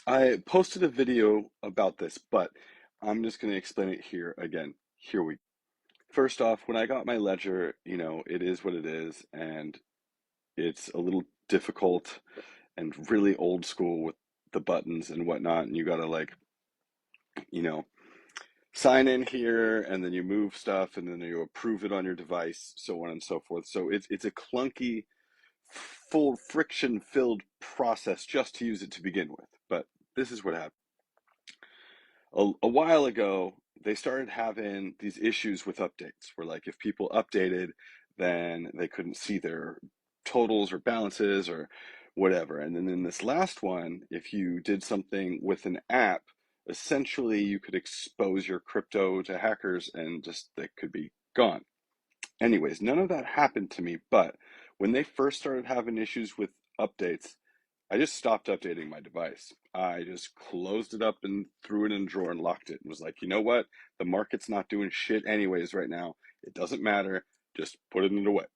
I posted a video about this, but I'm just going to explain it here again. Here we First off, when I got my ledger, it is what it is, and it's a little difficult and really old school with the buttons and whatnot, and you gotta you know, sign in here, and then you move stuff, and then you approve it on your device, so on and so forth. So it's a clunky, full friction-filled process just to use it to begin with. But this is what happened. A while ago, they started having these issues with updates where, like, if people updated, then they couldn't see their totals or balances or whatever. And then in this last one, if you did something with an app, essentially you could expose your crypto to hackers and just they could be gone. Anyways, none of that happened to me, but when they first started having issues with updates, I just stopped updating my device. I just closed it up and threw it in a drawer and locked it and was like, you know what? The market's not doing shit anyways right now. It doesn't matter. Just put it away.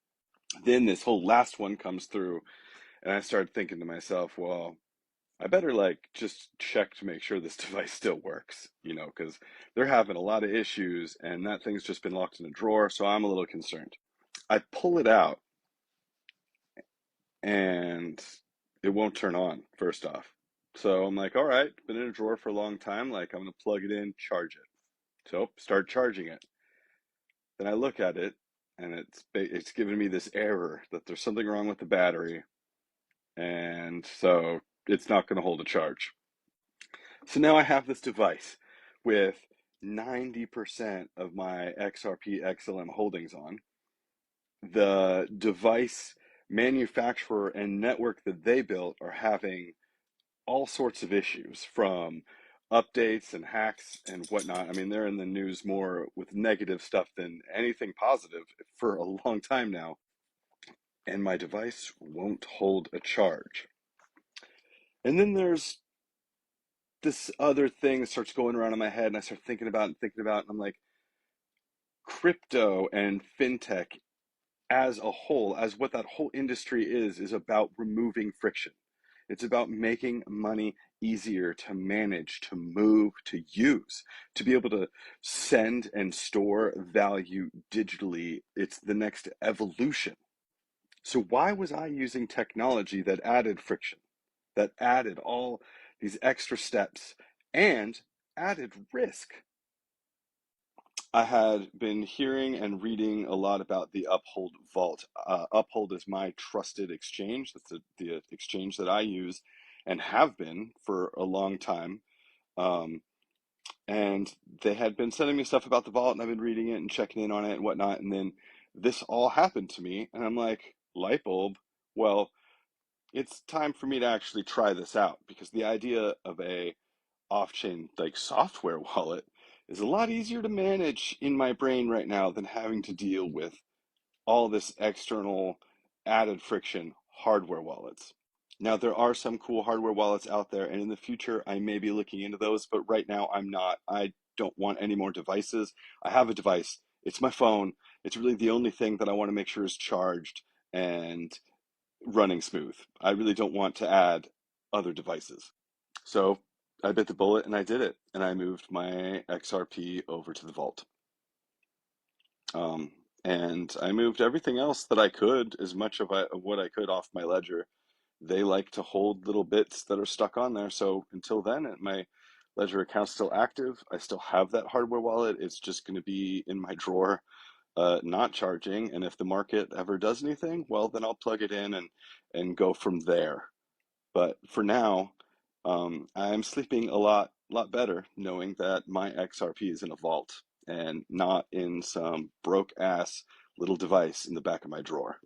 Then this whole last one comes through, and I started thinking to myself, well, I better just check to make sure this device still works, because they're having a lot of issues and that thing's just been locked in a drawer, so I'm a little concerned. I pull it out and it won't turn on, first off. So I'm like, all right, been in a drawer for a long time. Like, I'm going to plug it in, charge it. So start charging it. Then I look at it and it's giving me this error that there's something wrong with the battery. And so it's not going to hold a charge. So now I have this device with 90% of my XRP XLM holdings on. The device manufacturer and network that they built are having all sorts of issues from updates and hacks and whatnot. I mean, they're in the news more with negative stuff than anything positive for a long time now. And my device won't hold a charge. And then there's this other thing that starts going around in my head, and I start thinking about and I'm like, crypto and fintech as a whole, as what that whole industry is about removing friction. It's about making money easier to manage, to move, to use, to be able to send and store value digitally. It's the next evolution. So, why was I using technology that added friction, that added all these extra steps and added risk? I had been hearing and reading a lot about the Uphold Vault. Uphold is my trusted exchange. That's the exchange that I use and have been for a long time. Um, and they had been sending me stuff about the vault, and I've been reading it and checking in on it and whatnot. And then this all happened to me, and I'm like, light bulb. Well, it's time for me to actually try this out because the idea of a off-chain software wallet is a lot easier to manage in my brain right now than having to deal with all this external added friction hardware wallets. Now, there are some cool hardware wallets out there, and in the future, I may be looking into those, but right now, I'm not. I don't want any more devices. I have a device, it's my phone. It's really the only thing that I want to make sure is charged and running smooth. I really don't want to add other devices. So I bit the bullet and I did it. And I moved my XRP over to the vault. Um, and I moved everything else that I could, as much of what I could off my ledger. They like to hold little bits that are stuck on there. So until then, my ledger account's still active. I still have that hardware wallet. It's just going to be in my drawer, not charging. And if the market ever does anything, well, then I'll plug it in and go from there. But for now, I'm sleeping a lot better knowing that my XRP is in a vault and not in some broke ass little device in the back of my drawer.